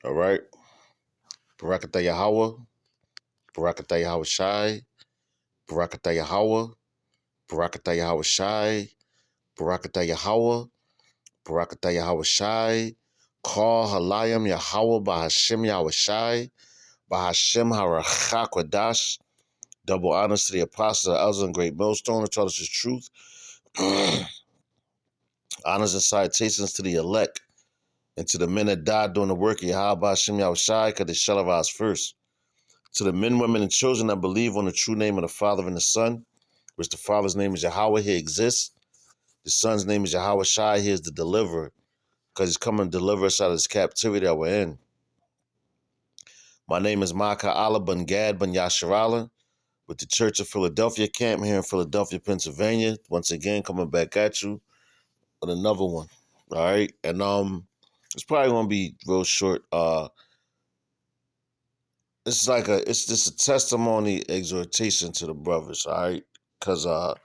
All right. Barakatah Yahweh, Barakatah Yahweh Shai, Barakatah Yahweh, Barakatah Yahweh Shai, Barakatah Yahweh, Barakatah Yahweh Shai, Call Halayim Yahweh Bahashim Yahweh Shai, Bahashim Harachak Wadash. Double honors to the apostles, the elders, and great millstone who taught us his truth. Honors and salutations to the elect and to the men that died doing the work of Yahweh Hashem Yahweh Shai, because they shall arise first. To the men, women, and children that believe on the true name of the Father and the Son, which the Father's name is Yahweh, he exists. The Son's name is Yahweh Shai, he is the deliverer, because he's coming to deliver us out of this captivity that we're in. My name is Maka Allah Ben Gad Ben Yasharala, with the Church of Philadelphia camp here in Philadelphia, Pennsylvania. Once again, coming back at you with another one. All right. And it's probably gonna be real short. It's just a testimony exhortation to the brothers, all right? Cause I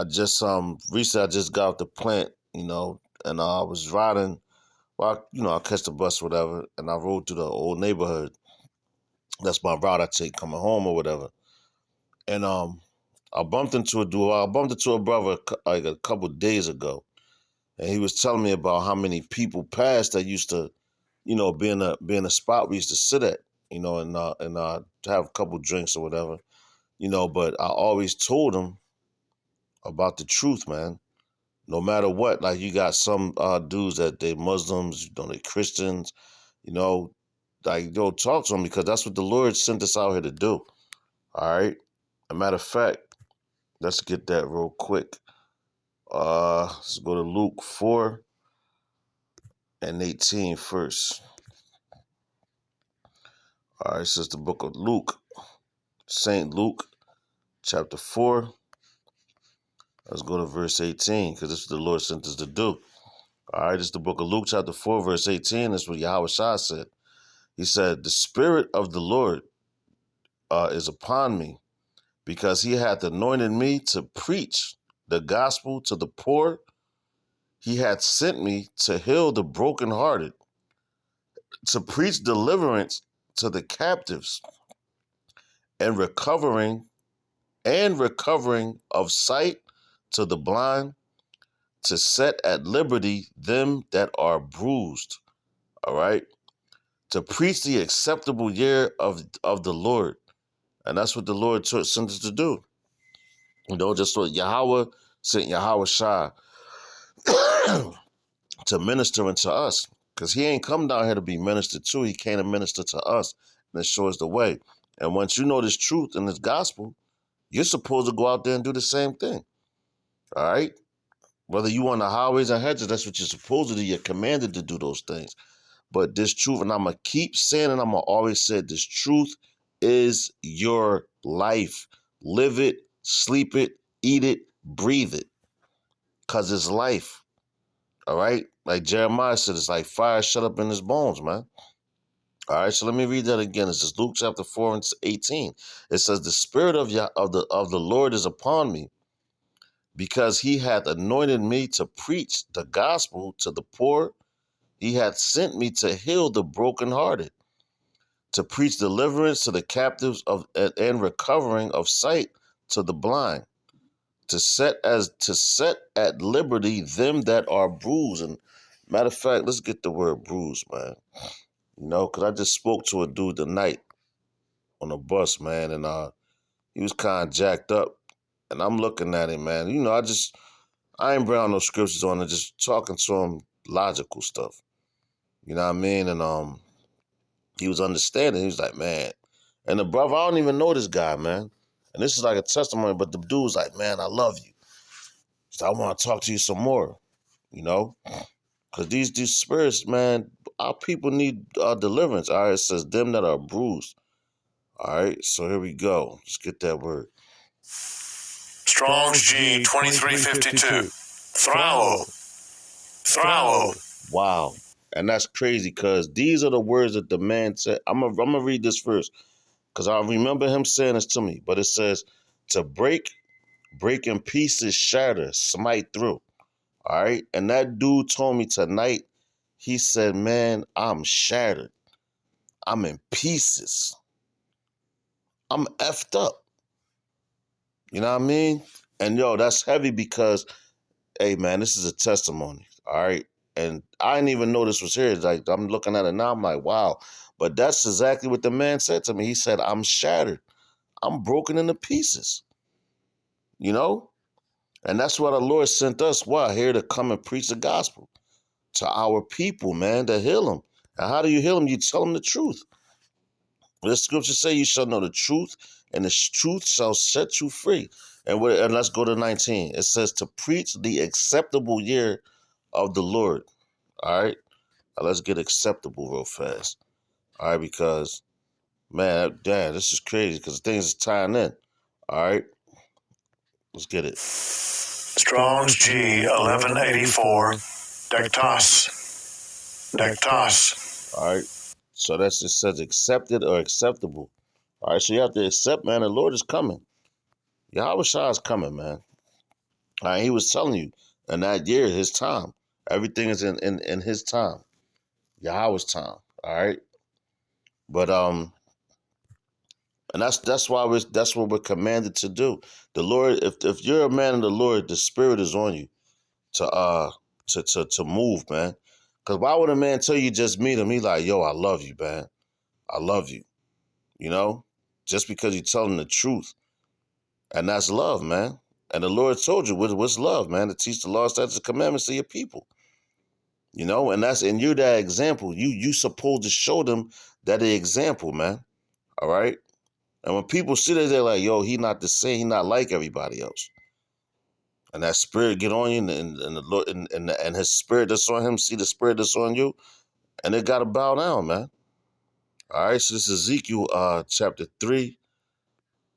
just recently I just got off the plant, and I was riding, well, I catch the bus or whatever, and I rode through the old neighborhood. That's my route I take coming home or whatever. And I bumped into a dude. I bumped into a brother like a couple of days ago, and he was telling me about how many people passed that used to, be in a spot we used to sit at, and have a couple drinks or whatever, But I always told him about the truth, man. No matter what, like you got some dudes that they Muslims, they Christians, talk to them because that's what the Lord sent us out here to do. All right. A matter of fact, let's get that real quick. Let's go to Luke 4 and 18 first. All right, this is the book of Luke, St. Luke, chapter 4. Let's go to verse 18, because this is what the Lord sent us to do. All right, this is the book of Luke, chapter 4, verse 18. That's what Yahweh Shah said. He said, the Spirit of the Lord is upon me, because he hath anointed me to preach the gospel to the poor. He hath sent me to heal the brokenhearted, to preach deliverance to the captives, and recovering of sight to the blind, to set at liberty them that are bruised. All right. To preach the acceptable year of the Lord. And that's what the Lord sent us to do. Just what Yahweh sent Yahweh Shah to minister unto us. Because he ain't come down here to be ministered to. He came to minister to us and show us the way. And once you know this truth and this gospel, you're supposed to go out there and do the same thing. All right? Whether you on the highways and hedges, that's what you're supposed to do. You're commanded to do those things. But this truth, and I'm going to keep saying it, I'm going to always say it, this truth is your life. Live it, sleep it, eat it, breathe it. Because it's life. All right? Like Jeremiah said, it's like fire shut up in his bones, man. All right, so let me read that again. It's just Luke chapter 4 and 18. It says, the Spirit of the Lord is upon me, because he hath anointed me to preach the gospel to the poor. He hath sent me to heal the brokenhearted, to preach deliverance to the captives and recovering of sight to the blind, to set at liberty them that are bruised. And matter of fact, let's get the word bruised, man. Because I just spoke to a dude tonight on a bus, man, and he was kind of jacked up, and I'm looking at him, man. I ain't bringing no scriptures on it, just talking to him logical stuff. You know what I mean? And he was understanding. He was like, man. And the brother, I don't even know this guy, man. And this is like a testimony, but the dude was like, man, I love you. So I want to talk to you some more, Because these spirits, man, our people need deliverance. All right, it says them that are bruised. All right, so here we go. Let's get that word. Strong's G 2352. Throw. Wow. And that's crazy because these are the words that the man said. I'm gonna read this first because I remember him saying this to me. But it says, to break in pieces, shatter, smite through. All right. And that dude told me tonight, he said, man, I'm shattered. I'm in pieces. I'm effed up. You know what I mean? And yo, that's heavy because, hey man, this is a testimony. All right. And I didn't even know this was here. Like, I'm looking at it now, I'm like, wow. But that's exactly what the man said to me. He said, I'm shattered. I'm broken into pieces. You know? And that's why the Lord sent us, what, here to come and preach the gospel to our people, man, to heal them. And how do you heal them? You tell them the truth. The scriptures say you shall know the truth, and the truth shall set you free. And let's go to 19. It says to preach the acceptable year of the Lord. All right? Now let's get acceptable real fast. All right? Because, man, damn, this is crazy because things is tying in. All right? Let's get it. Strong's G 1184. Dectos. Dectos. All right? So it says accepted or acceptable. All right? So you have to accept, man, the Lord is coming. Yahweh Shah is coming, man. All right? He was telling you in that year, his time. Everything is in his time. Yahweh's time. All right? But, and that's why that's what we're commanded to do. The Lord, if you're a man of the Lord, the Spirit is on you to move, man. Because why would a man tell you just meet him? He like, yo, I love you, man. I love you. You know, just because you tell him the truth, and that's love, man. And the Lord told you what's love, man, to teach the law, statutes, and commandments to your people. You know, and you're that example. You supposed to show them that example, man. All right. And when people see that, they're like, yo, he not the same. He not like everybody else. And that spirit get on you, and the Lord and his spirit that's on him, see the spirit that's on you, and they got to bow down, man. All right, so this is Ezekiel chapter 3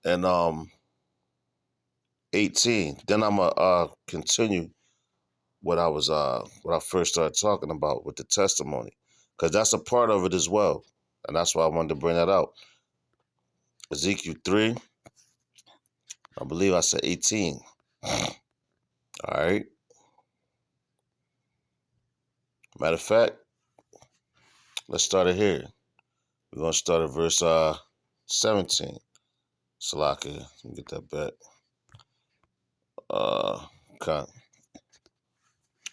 and 18. Then I'm gonna continue what I first started talking about with the testimony, because that's a part of it as well, and that's why I wanted to bring that out. Ezekiel 3, I believe I said 18. All right. Matter of fact, let's start it here. We're gonna start at verse 17. Salaki, let me get that back. Okay.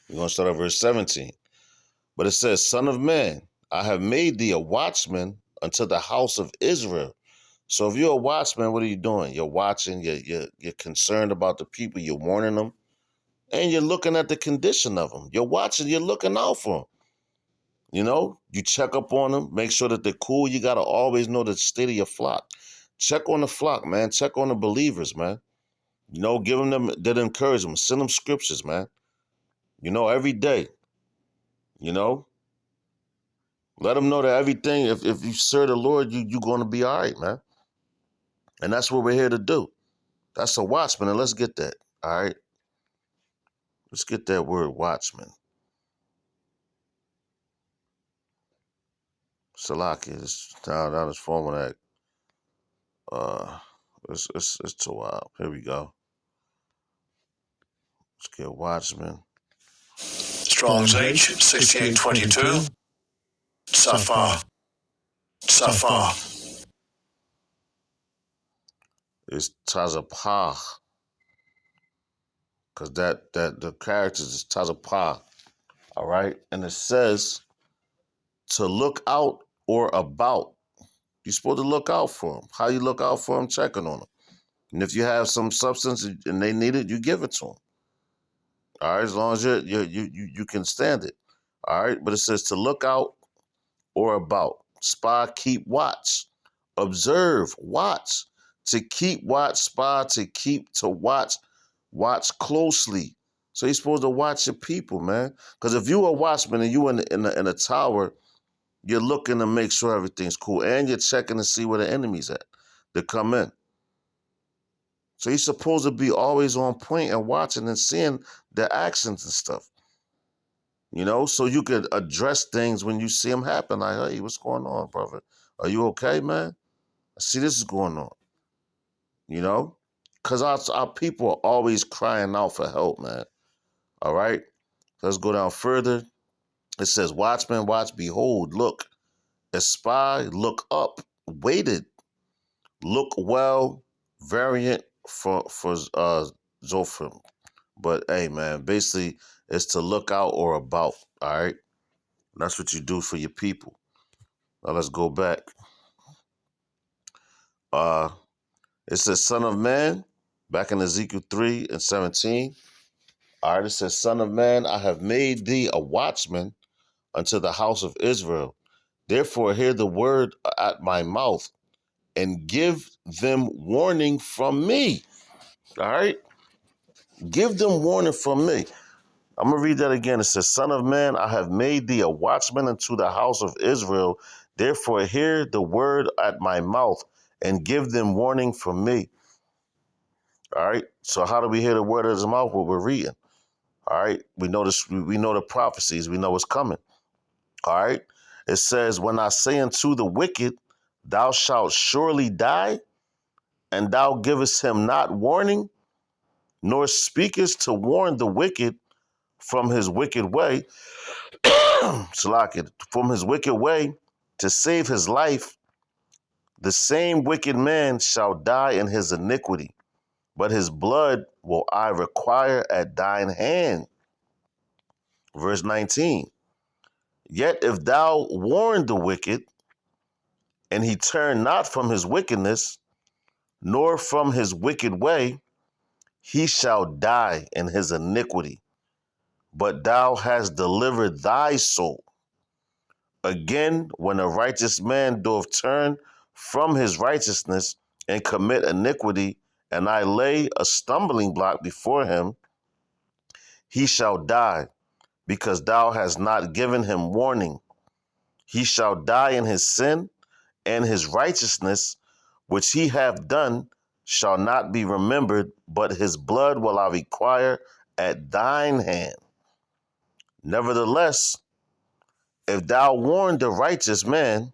We're gonna start at verse 17. But it says, Son of man, I have made thee a watchman unto the house of Israel. So if you're a watchman, what are you doing? You're watching, you're concerned about the people, you're warning them, and you're looking at the condition of them. You're watching, you're looking out for them. You know, you check up on them, make sure that they're cool. You got to always know the state of your flock. Check on the flock, man. Check on the believers, man. You know, give them that encouragement. Send them scriptures, man. You know, every day. You know, let them know that everything, if you serve the Lord, you're going to be all right, man. And that's what we're here to do. That's a watchman, and let's get that, all right? Let's get that word watchman. Salaki is down his formal act. It's too wild. Here we go. Let's get watchman. Strong's H 6822. Safa. Safa. It's Tazapah. Because the characters is Tazapah. All right? And it says to look out or about. You're supposed to look out for them. How you look out for them? Checking on them. And if you have some substance and they need it, you give it to them. All right, as long as you can stand it. All right, but it says to look out or about. Spy, keep watch. Observe, watch. To keep watch, spy, to keep, to watch closely. So you're supposed to watch your people, man. Because if you a watchman and you in a tower, you're looking to make sure everything's cool. And you're checking to see where the enemy's at to come in. So you're supposed to be always on point and watching and seeing the actions and stuff. You know, so you could address things when you see them happen. Like, hey, what's going on, brother? Are you okay, man? I see this is going on. You know? Because our people are always crying out for help, man. All right? Let's go down further. It says, Watchman, watch, behold, look. espy, look up, waited, look well, variant for Zophim. But hey, man, basically it's to look out or about. All right, that's what you do for your people. Now let's go back. Uh, it says, "Son of man," back in Ezekiel 3:17. All right, it says, "Son of man, I have made thee a watchman unto the house of Israel. Therefore, hear the word at my mouth, and give them warning from me." All right, give them warning from me. I'm going to read that again. It says, "Son of man, I have made thee a watchman unto the house of Israel. Therefore, hear the word at my mouth, and give them warning from me." All right. So how do we hear the word of his mouth? What we're reading. All right. We know this. We know the prophecies. We know what's coming. All right. It says, "When I say unto the wicked, thou shalt surely die, and thou givest him not warning, nor speakest to warn the wicked from his wicked way, from his wicked way to save his life, the same wicked man shall die in his iniquity, but his blood will I require at thine hand." Verse 19. "Yet if thou warn the wicked, and he turn not from his wickedness, nor from his wicked way, he shall die in his iniquity, but thou hast delivered thy soul. Again, when a righteous man doth turn from his righteousness and commit iniquity, and I lay a stumbling block before him, he shall die, because thou hast not given him warning. He shall die in his sin, and his righteousness, which he hath done, shall not be remembered, but his blood will I require at thine hand. Nevertheless, if thou warn the righteous man,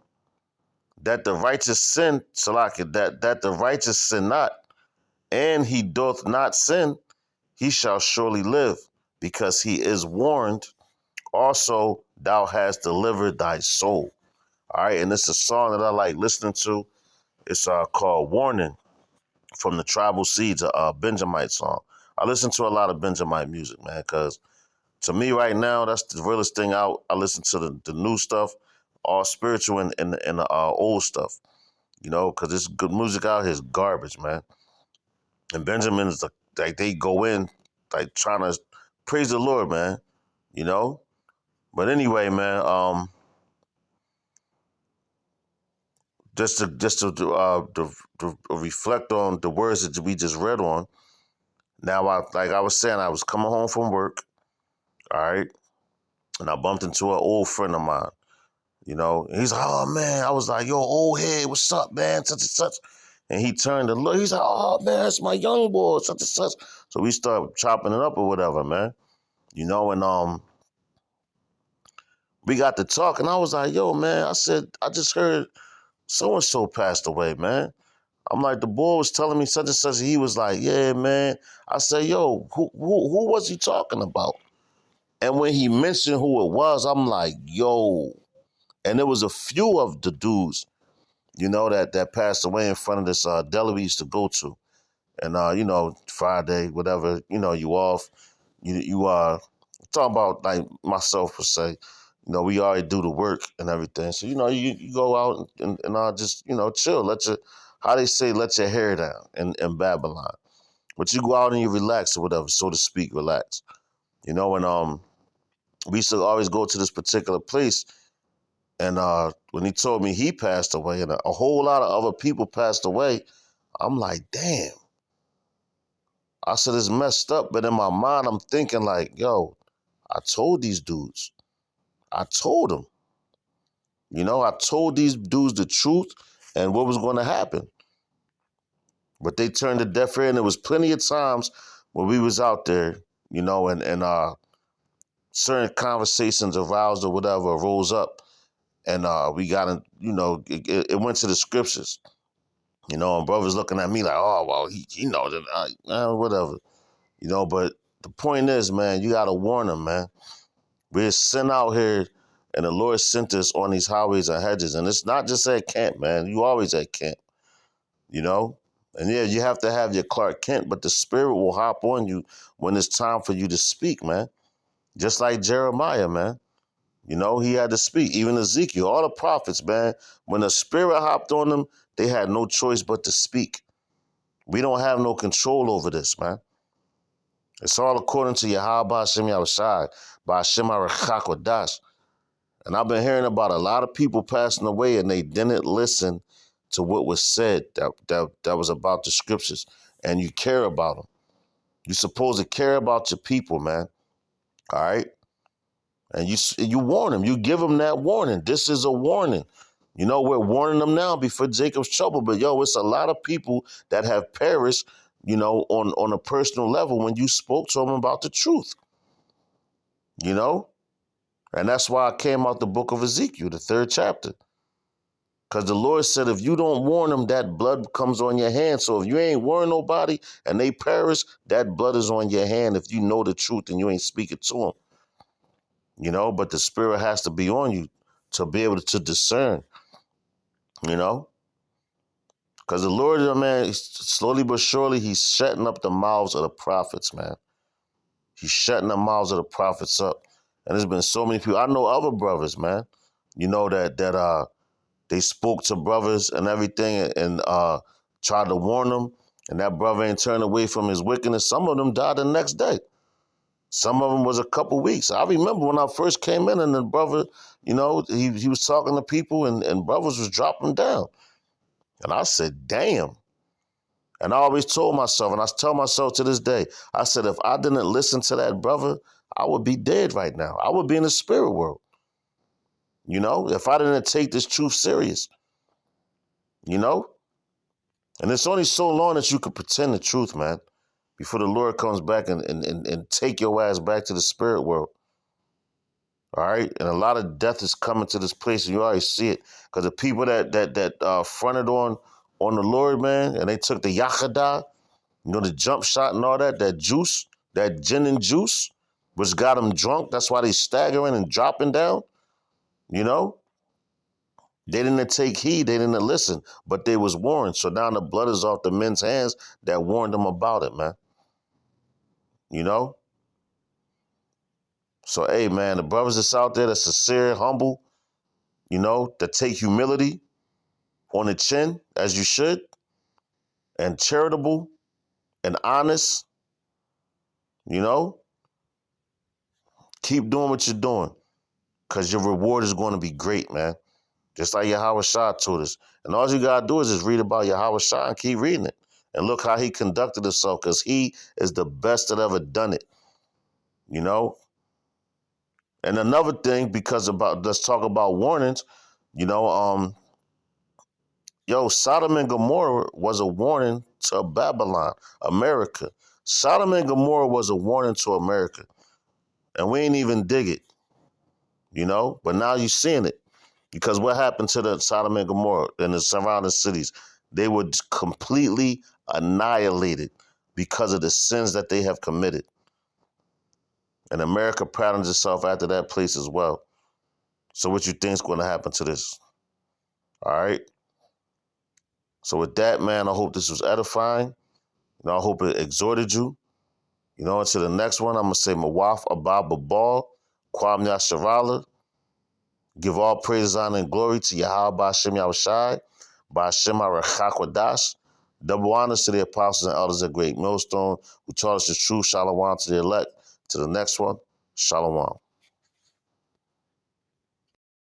that the righteous sin, that the righteous sin not, and he doth not sin, he shall surely live, because he is warned. Also, thou hast delivered thy soul." All right, and it's a song that I like listening to. It's called "Warning" from the Tribal Seeds, a Benjamite song. I listen to a lot of Benjamite music, man, because to me right now, that's the realest thing out. I listen to the new stuff, all spiritual and the old stuff, because this good music out here is garbage, man. And Benjamin is like they go in like trying to praise the Lord, man, you know. But anyway, man, to reflect on the words that we just read on. Now, like I was saying, I was coming home from work, all right, and I bumped into an old friend of mine. And he's like, "Oh man," I was like, "Yo, old head, what's up, man?" Such and such. And he turned to look. He's like, "Oh man, it's my young boy, such and such." So we started chopping it up or whatever, man. And we got to talk, and I was like, "Yo, man," I said, "I just heard so and so passed away, man." I'm like, "The boy was telling me such and such." He was like, "Yeah, man." I said, "Yo, who was he talking about?" And when he mentioned who it was, I'm like, "Yo." And there was a few of the dudes, that passed away in front of this deli we used to go to. And, Friday, whatever, you off, you talking about like myself per se, we already do the work and everything. So, you go out and just, chill, how they say, let your hair down in Babylon. But you go out and you relax or whatever, so to speak, relax. And we used to always go to this particular place. And when he told me he passed away and a whole lot of other people passed away, I'm like, damn. I said, it's messed up. But in my mind, I'm thinking like, yo, I told these dudes. I told them. I told these dudes the truth and what was going to happen. But they turned a deaf ear, and there was plenty of times when we was out there, and certain conversations aroused or whatever rose up. And we got in, it went to the scriptures. And brothers looking at me like, "Oh, well, he knows it, whatever." But the point is, man, you got to warn them, man. We're sin out here And the Lord sent us on these highways and hedges. And it's not just at camp, man. You always at camp, you know? And yeah, you have to have your Clark Kent, but the Spirit will hop on you when it's time for you to speak, man. Just like Jeremiah, man. You know, he had to speak. Even Ezekiel, all the prophets, man. When the Spirit hopped on them, they had no choice but to speak. We don't have no control over this, man. It's all according to Yahweh Hashem Yahushai, by Hashem HaRachakodash. And I've been hearing about a lot of people passing away and they didn't listen to what was said that was about the scriptures. And you care about them. You're supposed to care about your people, man. All right? And you warn them. You give them that warning. This is a warning. You know, we're warning them now before Jacob's trouble. But, yo, it's a lot of people that have perished, you know, on a personal level when you spoke to them about the truth. You know? And that's why I came out the book of Ezekiel, the 3rd chapter. Because the Lord said, if you don't warn them, that blood comes on your hand. So if you ain't warn nobody and they perish, that blood is on your hand if you know the truth and you ain't speaking to them. You know, but the Spirit has to be on you to be able to discern, you know. Because the Lord, man, slowly but surely, he's shutting up the mouths of the prophets, man. He's shutting the mouths of the prophets up. And there's been so many people. I know other brothers, man, you know, that they spoke to brothers and everything and tried to warn them. And that brother ain't turned away from his wickedness. Some of them died the next day. Some of them was a couple weeks. I remember when I first came in and the brother, you know, he was talking to people and brothers was dropping down. And I said, damn. And I always told myself, and I tell myself to this day, I said, if I didn't listen to that brother, I would be dead right now. I would be in the spirit world. You know, if I didn't take this truth serious, you know? And it's only so long that you could pretend the truth, man, before the Lord comes back and take your ass back to the spirit world. All right? And a lot of death is coming to this place, and you already see it. Because the people that fronted on the Lord, man, and they took the Yachadah, you know, the jump shot and all that juice, that gin and juice, which got them drunk. That's why they staggering and dropping down, you know? They didn't take heed. They didn't listen, but they was warned. So now the blood is off the men's hands that warned them about it, man. You know? So, hey, man, the brothers that's out there that's sincere, humble, you know, that take humility on the chin, as you should, and charitable and honest, you know, keep doing what you're doing because your reward is going to be great, man. Just like Yahweh Shah told us. And all you got to do is just read about Yahweh Shah and keep reading it. And look how he conducted himself because he is the best that ever done it, you know. And another thing, let's talk about warnings, you know, Sodom and Gomorrah was a warning to Babylon, America. Sodom and Gomorrah was a warning to America. And we ain't even dig it, you know? But now you're seeing it. Because what happened to the Sodom and Gomorrah and the surrounding cities? They were completely annihilated because of the sins that they have committed. And America patterned itself after that place as well. So what you think is going to happen to this? All right? So with that, man, I hope this was edifying. You know, I hope it exhorted you. You know, until the next one, I'm going to say Mawaf Abba Babal, Kwam Yasharala. Give all praise, honor, and glory to Yahweh Hashem Yahushai, by Hashem HaRachakodash. Double honors to the apostles and elders of Great Millstone who taught us the truth. Shalom to the elect. To the next one, Shalom.